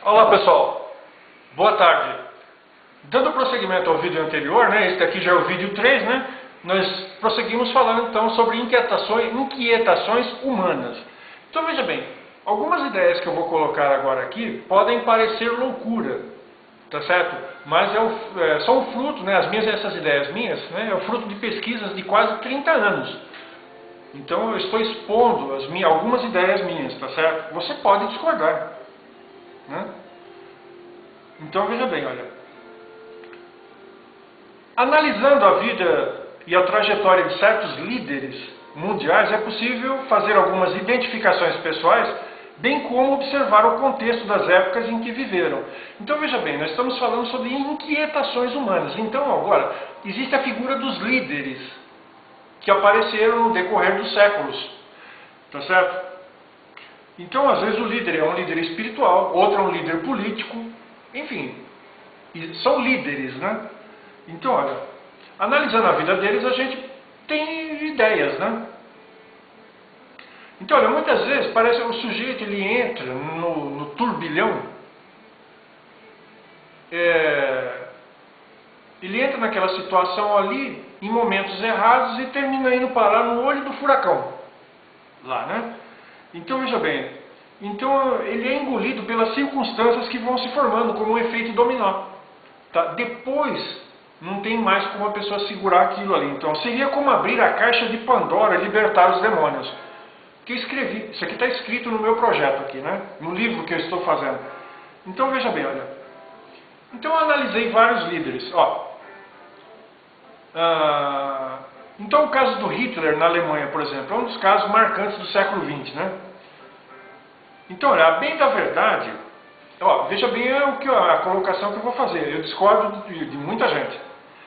Olá pessoal, boa tarde. Dando prosseguimento ao vídeo anterior, este aqui já é o vídeo 3, nós prosseguimos falando então sobre inquietações humanas. Então veja bem, algumas ideias que eu vou colocar agora aqui podem parecer loucura, tá certo? Mas são fruto, essas ideias minhas, é o fruto de pesquisas de quase 30 anos. Então eu estou expondo algumas ideias minhas, tá certo? Você pode discordar, Então veja bem, olha. Analisando a vida e a trajetória de certos líderes mundiais, é possível fazer algumas identificações pessoais, bem como observar o contexto das épocas em que viveram. Então veja bem, nós estamos falando sobre inquietações humanas. Então agora, existe a figura dos líderes que apareceram no decorrer dos séculos, tá certo? Então às vezes o líder é um líder espiritual, outro é um líder político, enfim, são líderes, Então, olha, analisando a vida deles, a gente tem ideias, Então, olha, muitas vezes parece que o sujeito ele entra no turbilhão, ele entra naquela situação ali, em momentos errados, e termina indo parar no olho do furacão, lá, Então, veja bem, ele é engolido pelas circunstâncias que vão se formando, como um efeito dominó. Tá? Depois, não tem mais como a pessoa segurar aquilo ali. Então, seria como abrir a caixa de Pandora e libertar os demônios. Que eu escrevi. Isso aqui está escrito no meu projeto aqui, no livro que eu estou fazendo. Então, veja bem, olha. Então, eu analisei vários líderes. Então, o caso do Hitler na Alemanha, por exemplo, é um dos casos marcantes do século XX, Então, olha, a bem da verdade, veja bem a colocação que eu vou fazer. Eu discordo de muita gente.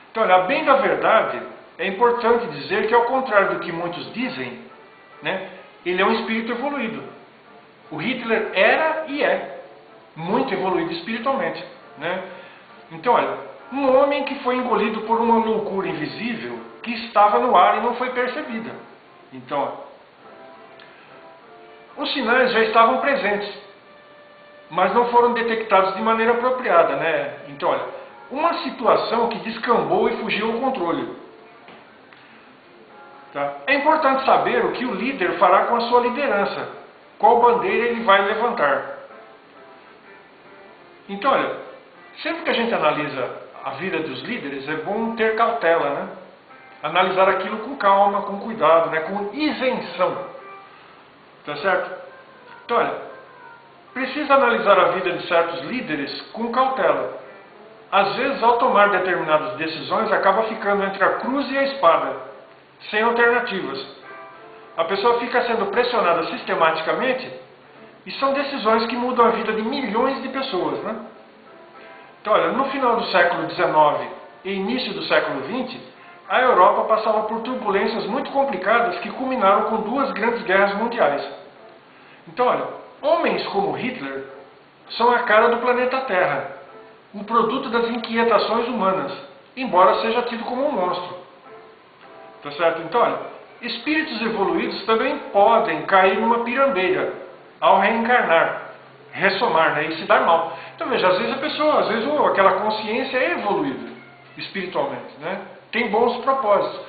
Então, olha, a bem da verdade, é importante dizer que, ao contrário do que muitos dizem, ele é um espírito evoluído. O Hitler era e é muito evoluído espiritualmente. Então, olha, um homem que foi engolido por uma loucura invisível que estava no ar e não foi percebida. Então, os sinais já estavam presentes, mas não foram detectados de maneira apropriada, Então, olha, uma situação que descambou e fugiu ao controle. Tá? É importante saber o que o líder fará com a sua liderança, qual bandeira ele vai levantar. Então, olha, sempre que a gente analisa a vida dos líderes, é bom ter cautela, Analisar aquilo com calma, com cuidado, com isenção. Tá certo? Então, olha, precisa analisar a vida de certos líderes com cautela. Às vezes, ao tomar determinadas decisões, acaba ficando entre a cruz e a espada, sem alternativas. A pessoa fica sendo pressionada sistematicamente e são decisões que mudam a vida de milhões de pessoas, Então, olha, no final do século XIX e início do século XX, a Europa passava por turbulências muito complicadas que culminaram com duas grandes guerras mundiais. Então, olha, homens como Hitler são a cara do planeta Terra, o produto das inquietações humanas, embora seja tido como um monstro. Tá certo? Então, olha, espíritos evoluídos também podem cair numa pirambeira ao reencarnar, ressomar, e se dar mal. Então, veja, às vezes a pessoa, aquela consciência é evoluída espiritualmente, Tem bons propósitos.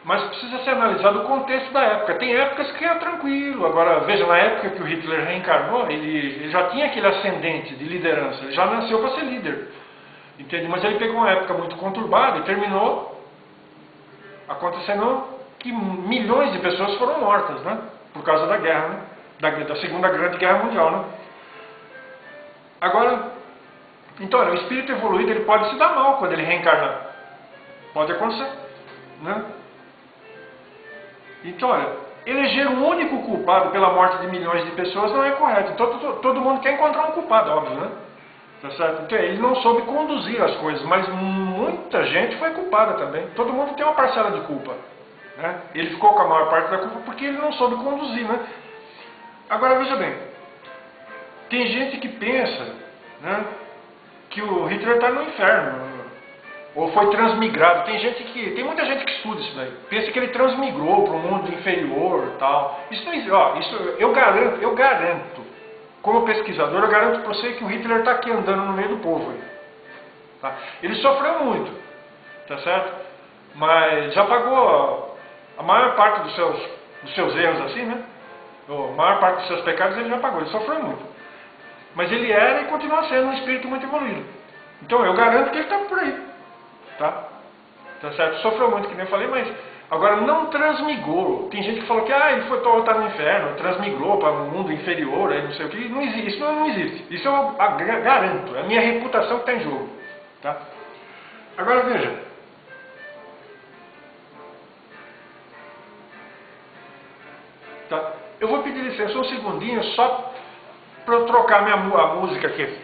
Mas precisa ser analisado o contexto da época. Tem épocas que é tranquilo. Agora, veja, na época que o Hitler reencarnou, ele já tinha aquele ascendente de liderança. Ele já nasceu para ser líder. Entende? Mas ele pegou uma época muito conturbada e terminou acontecendo que milhões de pessoas foram mortas, por causa da guerra, da Segunda Grande Guerra Mundial, Agora, então, o espírito evoluído ele pode se dar mal quando ele reencarnar. Pode acontecer, Então, olha, eleger um único culpado pela morte de milhões de pessoas não é correto. Então, todo mundo quer encontrar um culpado, óbvio, Tá certo? Então, ele não soube conduzir as coisas, mas muita gente foi culpada também. Todo mundo tem uma parcela de culpa, Ele ficou com a maior parte da culpa porque ele não soube conduzir, Agora, veja bem, tem gente que pensa, que o Hitler está no inferno, ou foi transmigrado. Tem muita gente que estuda isso daí. Pensa que ele transmigrou para um mundo inferior, tal. Isso não existe. Isso eu garanto como pesquisador, eu garanto para você que o Hitler está aqui andando no meio do povo. Tá? Ele sofreu muito, tá certo? Mas já pagou a maior parte dos seus erros, assim, né? A maior parte dos seus pecados ele já pagou, ele sofreu muito. Mas ele era e continua sendo um espírito muito evoluído. Então eu garanto que ele está por aí. Tá certo? Sofreu muito, que nem eu falei, mas agora não transmigrou. Tem gente que falou que ele foi estar no inferno, transmigrou para um mundo inferior, aí não sei o que. Não existe, isso não existe. Isso eu garanto. É a minha reputação que está em jogo. Tá? Agora veja. Tá? Eu vou pedir licença um segundinho só para eu trocar a música aqui.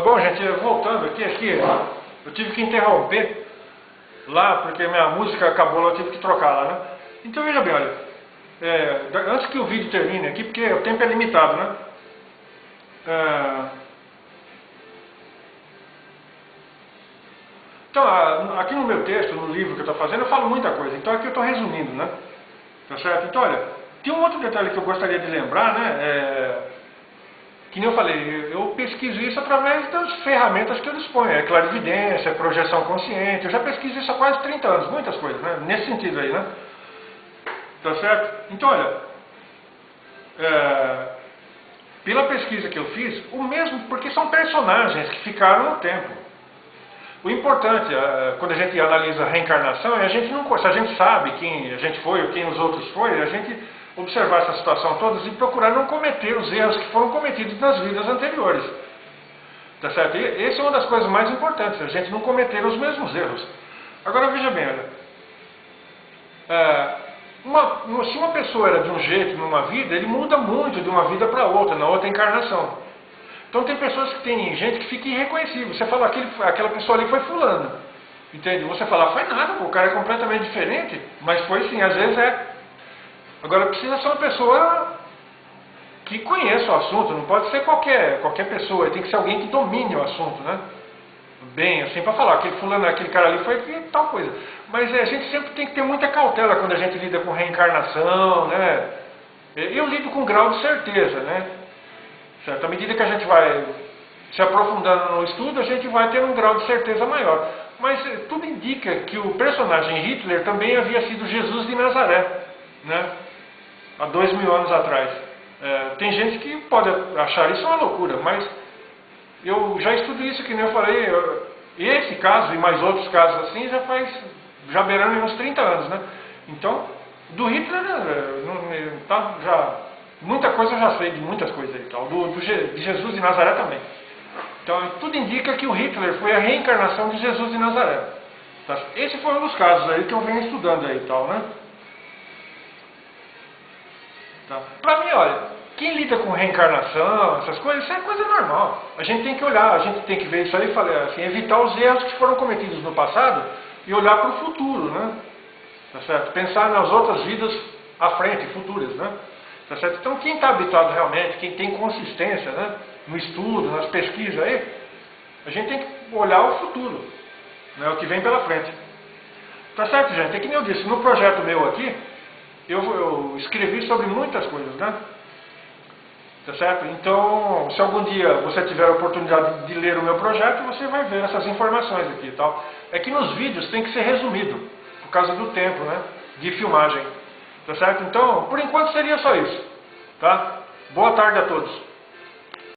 Bom, gente, voltando aqui, eu tive que interromper lá, porque minha música acabou lá, eu tive que trocá-la, né? Então veja bem, olha, antes que o vídeo termine aqui, porque o tempo é limitado, né? Então, aqui no meu texto, no livro que eu estou fazendo, eu falo muita coisa, então aqui eu estou resumindo, né? Tá certo? Então, olha, tem um outro detalhe que eu gostaria de lembrar, né? Que nem eu falei, eu pesquiso isso através das ferramentas que eu disponho. Clarividência, projeção consciente. Eu já pesquiso isso há quase 30 anos, muitas coisas, né? Nesse sentido aí, né? Tá certo? Então, olha, pela pesquisa que eu fiz, o mesmo, porque são personagens que ficaram no tempo. O importante, quando a gente analisa a reencarnação, é a gente não, se a gente sabe quem a gente foi ou quem os outros foram, a gente observar essa situação toda e procurar não cometer os erros que foram cometidos nas vidas anteriores. Tá certo? E essa é uma das coisas mais importantes, a gente não cometer os mesmos erros. Agora veja bem, se uma pessoa era de um jeito numa vida, ele muda muito de uma vida para outra, na outra encarnação. Então tem pessoas que tem gente que fica irreconhecível. Você fala, aquela pessoa ali foi fulano. Entende? Você fala, foi nada, o cara é completamente diferente, mas foi sim, às vezes é. Agora precisa ser uma pessoa que conheça o assunto, não pode ser qualquer pessoa, tem que ser alguém que domine o assunto, né? Bem, assim, para falar, aquele fulano, aquele cara ali foi tal coisa. Mas a gente sempre tem que ter muita cautela quando a gente lida com reencarnação, né? Eu lido com grau de certeza, né? Certo? À medida que a gente vai se aprofundando no estudo, a gente vai ter um grau de certeza maior. Mas tudo indica que o personagem Hitler também havia sido Jesus de Nazaré, né? Há 2000 anos atrás. Tem gente que pode achar isso uma loucura, mas eu já estudo isso, que nem eu falei, esse caso e mais outros casos assim já beirando uns 30 anos, né? Então, do Hitler, muita coisa eu já sei, de muitas coisas aí, tal. De Jesus de Nazaré também. Então, tudo indica que o Hitler foi a reencarnação de Jesus de Nazaré. Tá? Esse foi um dos casos aí que eu venho estudando aí, tal, né? Tá? Para mim, olha, quem lida com reencarnação, essas coisas, isso é coisa normal. A gente tem que olhar, a gente tem que ver isso aí e falar assim, evitar os erros que foram cometidos no passado e olhar para o futuro, né? Tá certo? Pensar nas outras vidas à frente, futuras, né? Tá certo? Então, quem está habituado realmente, quem tem consistência, né, no estudo, nas pesquisas aí, a gente tem que olhar o futuro, né, o que vem pela frente. Tá certo, gente? É que nem eu disse, no projeto meu aqui, eu escrevi sobre muitas coisas, né? Tá certo? Então, se algum dia você tiver a oportunidade de ler o meu projeto, você vai ver essas informações aqui e tal. É que nos vídeos tem que ser resumido, por causa do tempo, né, de filmagem. Tá certo? Então, por enquanto seria só isso. Tá? Boa tarde a todos.